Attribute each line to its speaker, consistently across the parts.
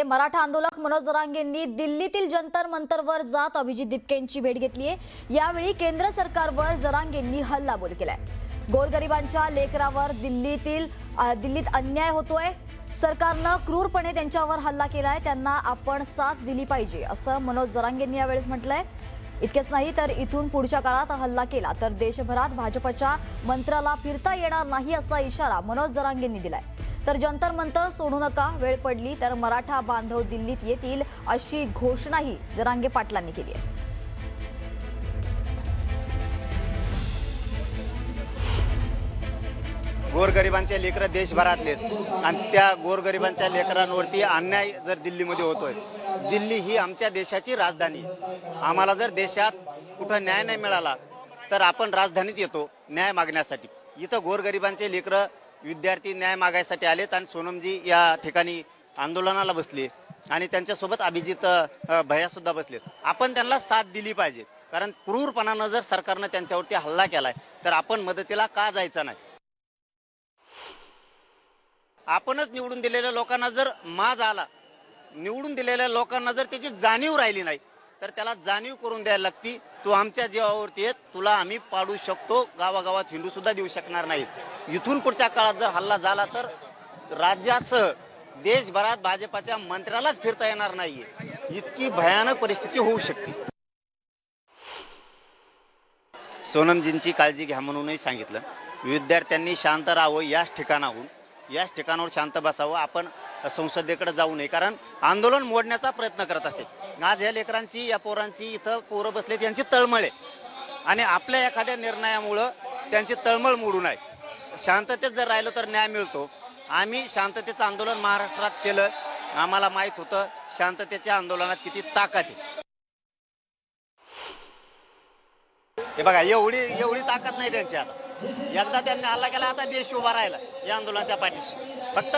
Speaker 1: मराठा आंदोलक मनोज जरांगेंनी दिल्लीतील जंतर मंतरवर जात अभिजित दिपकेंची भेट घेतली आहे। यावेळी केंद्र सरकारवर जरांगेंनी हल्लाबोल केलाय। गोरगरिबांच्या लेकरावर दिल्लीत अन्याय होतोय, सरकारनं क्रूरपणे त्यांच्यावर हल्ला केलाय, त्यांना आपण साथ दिली पाहिजे असं मनोज जरांगेंनी यावेळी म्हटलंय। इतकेच नाही तर इथून पुढच्या काळात हल्ला केला तर देशभरात भाजपच्या मंत्र्याला फिरता येणार नाही असा इशारा मनोज जरांगेंनी दिलाय। तर जंतर मंतर सोडू नका, वेळ पडली तर मराठा बांधव दिल्लीत येतील अशी घोषणाही जरांगे पाटलांनी केली आहे।
Speaker 2: गोरगरिबांचे लेकरं देशभरातले आणि त्या गोरगरिबांच्या लेकरांवरती अन्याय जर दिल्लीमध्ये होतोय, दिल्ली ही आमच्या देशाची राजधानी आहे। आम्हाला जर देशात कुठं न्याय नाही मिळाला तर आपण राजधानीत येतो न्याय मागण्यासाठी। इथं गोरगरिबांचे लेकरं विद्यार्थी न्याय मागायसाठी आलेत आणि सोनमजी या ठिकाणी आंदोलनाला बसले आणि त्यांच्यासोबत अभिजित भैया सुद्धा बसलेत। आपण त्यांना साथ दिली पाहिजे, कारण क्रूरपणानं जर सरकारनं त्यांच्यावरती हल्ला केलाय तर आपण मदतीला का जायचं नाही। आपणच निवडून दिलेल्या लोकांना जर माज आला, निवडून दिलेल्या लोकांना जर त्याची जाणीव राहिली नाही तर त्याला जाणीव करून द्यायला लागती। तू आमच्या जीवावरती आहे, तुला आम्ही पाडू शकतो, गावागावात हिंदू सुद्धा देऊ शकणार नाहीत। इथून पुढच्या काळात जर हल्ला झाला तर राज्यासह देशभरात भाजपाच्या मंत्र्यालाच फिरता येणार नाहीये, इतकी भयानक परिस्थिती होऊ शकते। सोनमजींची काळजी घ्या म्हणूनही सांगितलं। विद्यार्थ्यांनी शांत राहावं, याच ठिकाणावर शांत बसावं, आपण संसदेकडे जाऊ नये, कारण आंदोलन मोडण्याचा प्रयत्न करत असते। आज या लेकरांची, या पोरांची इथं पोरं बसलेत, यांची तळमळ आहे आणि आपल्या एखाद्या निर्णयामुळं त्यांची तळमळ मोडू नये। शांततेत जर राहिलं तर न्याय मिळतो। आम्ही शांततेचं आंदोलन महाराष्ट्रात केलं, आम्हाला माहित होतं शांततेच्या आंदोलनात किती ताकद आहे। हे बघा, एवढी ताकद नाही त्यांची। आता एकदा त्यांनी हल्ला केला, आता देश उभा राहिला या आंदोलनाच्या पाठीशी। फक्त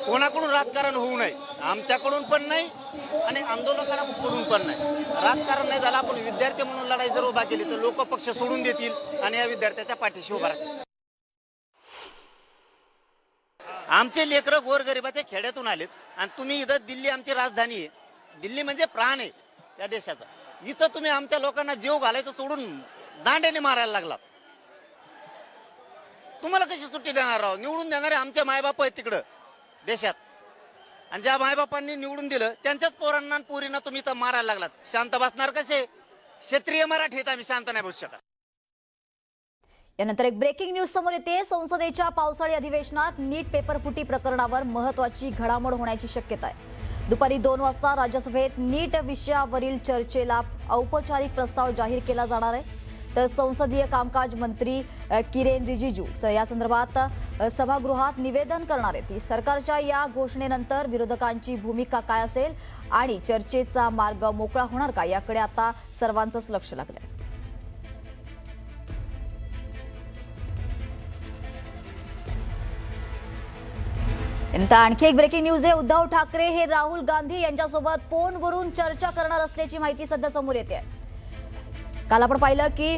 Speaker 2: कोणाकडून राजकारण होऊ नये, आमच्याकडून पण नाही आणि आंदोलकांकडून पण नाही। राजकारण नाही झालं, आपण विद्यार्थी म्हणून लढाई जर उभा केली तर लोक पक्ष सोडून देतील आणि या विद्यार्थ्याच्या पाठीशी उभा राहतील। आमचे लेकरं गोरगरिबाच्या खेड्यातून आलेत आणि तुम्ही इथं, दिल्ली आमची राजधानी आहे, दिल्ली म्हणजे प्राण आहे या देशाचा, इथं तुम्ही आमच्या लोकांना जीव घालायचं सोडून दांड्याने मारायला लागला। तुम्हाला कशी सुट्टी देणार राव? निवडून देणारे आमचे मायबाप आहेत तिकडं देशात, आणि ज्या मायबापांनी निवडून दिलं त्यांच्याच पोरांना आणि पोरींना तुम्ही इथं मारायला लागलात। शांत बसणार कसे? क्षत्रिय मराठीत आम्ही शांत नाही बसू शकत।
Speaker 1: यानंतर एक ब्रेकिंग न्यूज समोर येते। संसदेच्या पावसाळी अधिवेशनात नीट पेपरफुटी प्रकरणावर महत्त्वाची घडामोड होण्याची शक्यता आहे। दुपारी 2 वाजता राज्यसभेत नीट विषयावरील चर्चेला औपचारिक प्रस्ताव जाहीर केला जाणार आहे। तर संसदीय कामकाज मंत्री किरेन रिजिजू या संदर्भात सभागृहात निवेदन करणार आहेत। सरकारच्या या घोषणेनंतर विरोधकांची भूमिका काय असेल आणि चर्चेचा मार्ग मोकळा होणार का, याकडे आता सर्वांचंच लक्ष लागलंय। नंतर आणखी एक ब्रेकिंग न्यूज आहे। उद्धव ठाकरे हे राहुल गांधी यांच्यासोबत फोनवरून चर्चा करणार असल्याची माहिती सध्या समोर येते। काल आपण पाहिलं की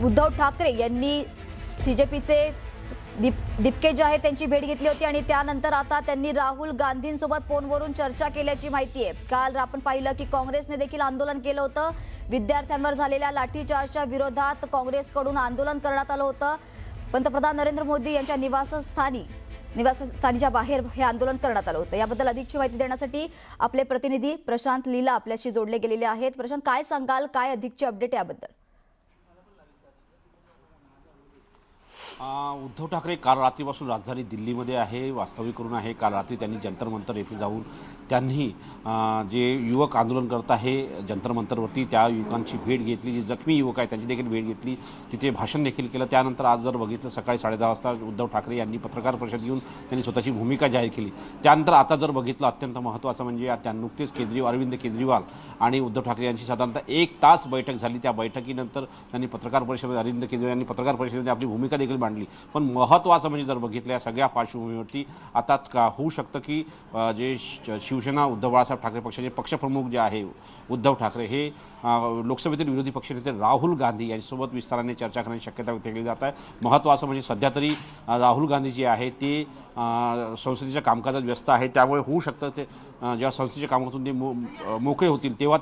Speaker 1: उद्धव ठाकरे यांनी सीजेपीचे दिपके जे आहेत त्यांची भेट घेतली होती आणि त्यानंतर आता त्यांनी राहुल गांधींसोबत फोनवरून चर्चा केल्याची माहिती आहे। काल आपण पाहिलं की काँग्रेसने देखील आंदोलन केलं होतं। विद्यार्थ्यांवर झालेल्या लाठीचार्जच्या विरोधात काँग्रेसकडून आंदोलन करण्यात आलं होतं। पंतप्रधान नरेंद्र मोदी यांच्या निवासस्थानीच्या बाहेर हे आंदोलन करण्यात आलं होतं। याबद्दल अधिकची माहिती देण्यासाठी आपले प्रतिनिधी प्रशांत लीला आपल्याशी जोडले गेलेले आहेत। प्रशांत, काय सांगाल, काय अधिकची अपडेट याबद्दल?
Speaker 3: उद्धव ठाकरे काल रात्रीपासून राजधानी दिल्लीमध्ये आहे, वास्तव्य करून आहे। काल रात्री त्यांनी जंतर मंतर येथे जाऊन त्यांनी जे युवक आंदोलन करत आहे जंतर मंतरवरती त्या युवकांची भेट घेतली, जे जखमी युवक आहेत त्यांची देखील भेट घेतली, तिथे भाषण देखील केलं। त्यानंतर आज जर बघितलं सकाळी 10:30 वाजता उद्धव ठाकरे यांनी पत्रकार परिषद घेऊन त्यांनी स्वतःची भूमिका जाहीर केली। त्यानंतर आता जर बघितलं अत्यंत महत्त्वाचं म्हणजे नुकतेच अरविंद केजरीवाल आणि उद्धव ठाकरे यांची साधारणतः 1 तास बैठक झाली। त्या बैठकीनंतर त्यांनी पत्रकार परिषदेमध्ये अरविंद केजरीवाल यांनी पत्रकार परिषदेमध्ये आपली भूमिका देखील मांडली. पण महत्त्वाचं म्हणजे जर बघितलं या सगळ्या पार्श्वभूमीवरती आता होऊ शकतं की जे शिवसेना उद्धव बाळासाहेब ठाकरे पक्षाचे पक्षप्रमुख जे आहे उद्धव ठाकरे हे लोकसभेतील विरोधी पक्षनेते राहुल गांधी यांच्यासोबत विस्ताराने चर्चा करण्याची शक्यता व्यक्त केली जात आहे. महत्त्वाचं म्हणजे सध्या तरी राहुल गांधी जे आहे ते संसदेच्या कामकाजात व्यस्त आहे, त्यामुळे होऊ शकतं ते जेव्हा संसदेच्या कामातून ते मोकळे होतील तेव्हा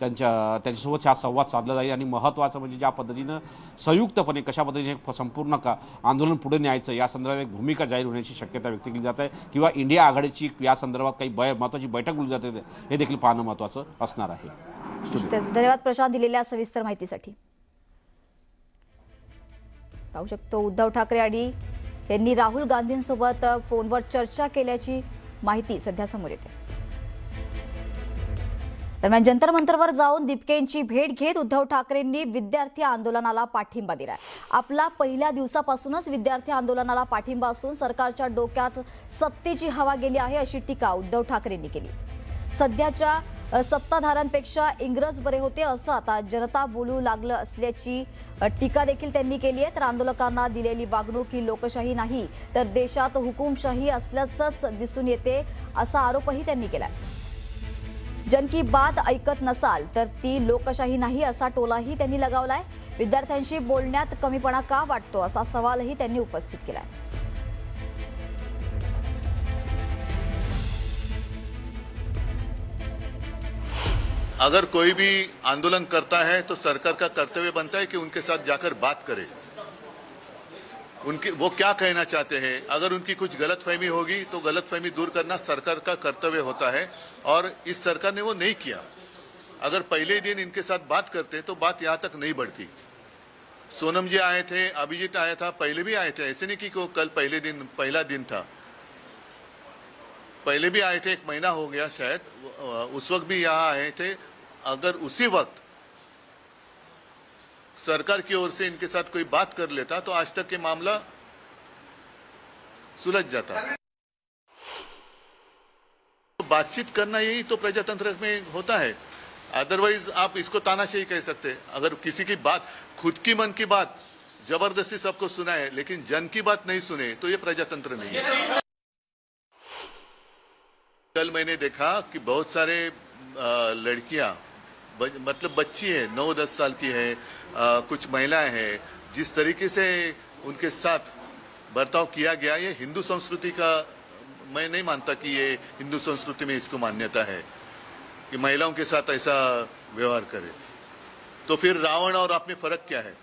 Speaker 3: त्यांच्यासोबत हा संवाद साधला जाईल. आणि महत्त्वाचं म्हणजे ज्या पद्धतीनं संयुक्तपणे कशा पद्धतीने संपूर्ण आंदोलन पुढे न्यायचं या संदर्भात एक भूमिका जाहीर होण्याची शक्यता व्यक्त केली जात आहे किंवा इंडिया आघाडीची या संदर्भात काही महत्त्वाची बैठक बोलली जाते हे देखील पाहणं महत्त्वाचं असणार आहे.
Speaker 1: धन्यवाद प्रशांत दिलेल्या सविस्तर माहितीसाठी. पाहू शकतो उद्धव ठाकरे आणि यांनी राहुल गांधींसोबत फोनवर चर्चा केल्याची माहिती सध्या समोर येते. दरम्यान जंतर मंतरवर जाऊन दिपकेंची भेट घेत उद्धव ठाकरेंनी विद्यार्थी आंदोलनाला पाठिंबा दिलाय. आपला पहिल्या दिवसापासूनच विद्यार्थी आंदोलनाला पाठिंबा असून सरकारच्या डोक्यात सत्तेची हवा गेली आहे अशी टीका उद्धव ठाकरेंनी केली. सध्याच्या सत्ताधाऱ्यांपेक्षा इंग्रज बरे होते असं आता जनता बोलू लागलं असल्याची टीका देखील त्यांनी केली आहे. तर आंदोलकांना दिलेली वागणूक ही लोकशाही नाही तर देशात हुकुमशाही असल्याचंच दिसून येते असा आरोपही त्यांनी केलाय. जन की बात ऐकत नसाल तर ती लोकशाही नाही असा टोलाही त्यांनी लगावलाय. विद्यार्थ्यांशी बोलण्यात कमीपणा का वाटतो असा सवालही त्यांनी उपस्थित केलाय.
Speaker 4: अगर कोई भी आंदोलन करता है तो सरकार का कर्तव्य बनता है कि उनके साथ जाकर बात करे, वो क्या कहना चाहते हैं. अगर उनकी कुछ गलतफहमी होगी तो गलतफहमी दूर करना सरकार का कर्तव्य होता है और इस सरकार ने वो नहीं किया. अगर पहले दिन इनके साथ बात करते तो बात यहाँ तक नहीं बढ़ती. सोनम जी आए थे, अभिजीत आया था, पहले भी आए थे, ऐसे नहीं कि कल पहला दिन था, पहले भी आए थे, 1 महीना हो गया शायद, उस वक्त भी यहाँ आए थे. अगर उसी वक्त सरकार की ओर से इनके साथ कोई बात कर लेता तो आज तक के मामला सुलझ जाता. तो बातचीत करना यही तो प्रजातंत्र में होता है. अदरवाइज आप इसको तानाशाही कह सकते. अगर किसी की बात, खुद की मन की बात जबरदस्ती सबको सुनाए लेकिन जन की बात नहीं सुने तो ये प्रजातंत्र नहीं है. कल मैंने देखा कि बहुत सारे लड़कियां, मतलब बच्ची है 9-10 साल की है, कुछ महिलाएं हैं, जिस तरीके से उनके साथ बर्ताव किया गया, ये हिंदू संस्कृति का, मैं नहीं मानता कि ये हिंदू संस्कृति में इसको मान्यता है कि महिलाओं के साथ ऐसा व्यवहार करे. तो फिर रावण और आप में फरक क्या है.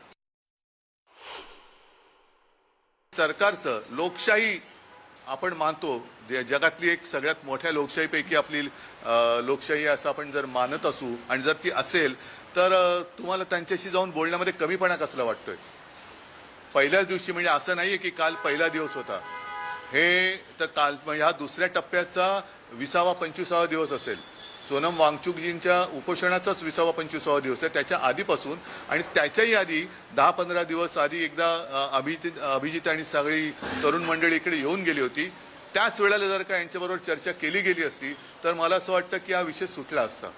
Speaker 4: सरकारचं लोकशाही आपण मानतो, जगातली एक सगळ्यात मोठ्या लोकशाहीपैकी आपली लोकशाही असं आपण जर मानत असू आणि जर ती असेल तर तुम्हाला त्यांच्याशी जाऊन बोलण्यामध्ये कमीपणा कसला वाटतोय. पहिल्याच दिवशी, म्हणजे असं नाहीये की काल पहिला दिवस होता, हे तर काल ह्या दुसऱ्या टप्प्याचा 20वा-25वा दिवस असेल. सोनम वांगचुकजींच्या उपोषणाचाच 20वा-25वा दिवस आहे. त्याच्या आधीपासून आणि त्याच्याही आधी 10-15 दिवस आधी एकदा अभिजित आणि सगळी तरुण मंडळी इकडे येऊन गेली होती. त्याच वेळेला जर का यांच्याबरोबर चर्चा केली गेली असती तर मला असं वाटतं की हा विषय सुटला असता.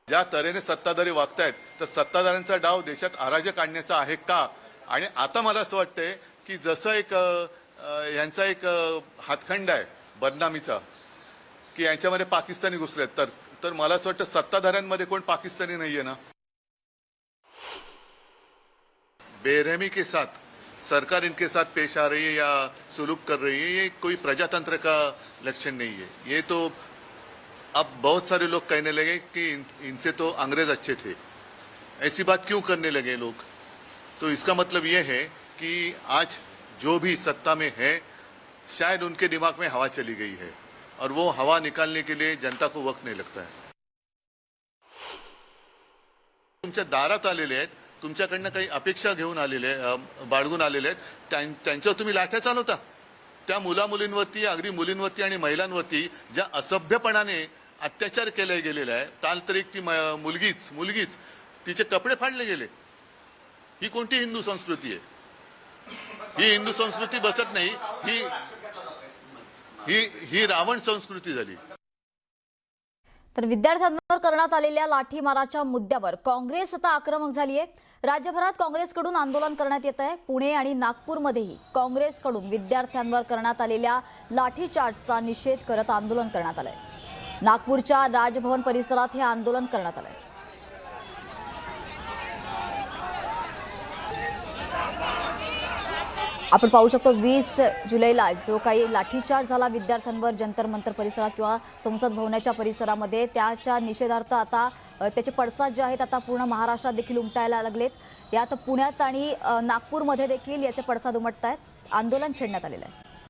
Speaker 4: ज्या तऱ्हेने सत्ताधारी वागतायत तर सत्ताधाऱ्यांचा डाव देशात अराजक आणण्याचा आहे का. आणि आता मला असं वाटतंय की जसं एक यांचा एक हातखंड आहे बदनामीचा की यांच्यामध्ये पाकिस्तानी घुसलेत, तर मला असं वाटतं सत्ताधाऱ्यांमध्ये कोण पाकिस्तानी नाहीये ना. बेरहमी के साथ सरकार इनके साथ पेश आ रही है या सुलूक कर रही है, ये कोई प्रजातंत्र का लक्षण नहीं है. ये तो अब बहुत सारे लोग कहने लगे कि इनसे तो अंग्रेज अच्छे थे, ऐसी बात क्यों करने लगे लोग. तो इसका मतलब ये है कि आज जो भी सत्ता में है शायद उनके दिमाग में हवा चली गई है और वो हवा निकालने के लिए जनता को वक्त नहीं लगता है. तुमच्या दारात आलेले आहेत, तुमच्याकडनं काही अपेक्षा घेऊन आलेले, बाळगून आलेले आहेत, त्यांच्यावर तुम्ही लाठ्या चालवता. त्या मुलामुलींवरती, अगदी मुलींवरती आणि महिलांवरती ज्या असभ्यपणाने अत्याचार केले गेलेला आहे. काल तर एक ती मुलगीच तिचे कपडे फाडले गेले. ही कोणती हिंदू संस्कृती आहे. ही हिंदू संस्कृती बसत नाही. ही रावण संस्कृती झाली.
Speaker 1: तर विद्यार्थ्यांवर करण्यात आलेल्या लाठीमाराच्या मुद्द्यावर काँग्रेस आता आक्रमक झाली आहे. राज्यभरात काँग्रेसकडून आंदोलन करण्यात येत आहे. पुणे आणि नागपूरमध्येही काँग्रेसकडून विद्यार्थ्यांवर करण्यात आलेल्या लाठीचार्जचा निषेध करत आंदोलन करण्यात आलंय. नागपूरच्या राजभवन परिसरात हे आंदोलन करण्यात आलंय. आपण पाहू शकतो 20 जुलैला जो काही लाठीचार्ज झाला विद्यार्थ्यांवर जंतर मंतर परिसरात किंवा संसद भवनाच्या परिसरामध्ये, त्याच्या निषेधार्थ आता त्याचे पडसाद जे आहेत आता पूर्ण महाराष्ट्रात देखील उमटायला लागलेत. यात पुण्यात आणि नागपूरमध्ये देखील याचे पडसाद उमटत आहेत. आंदोलन छेडण्यात आलेलं आहे.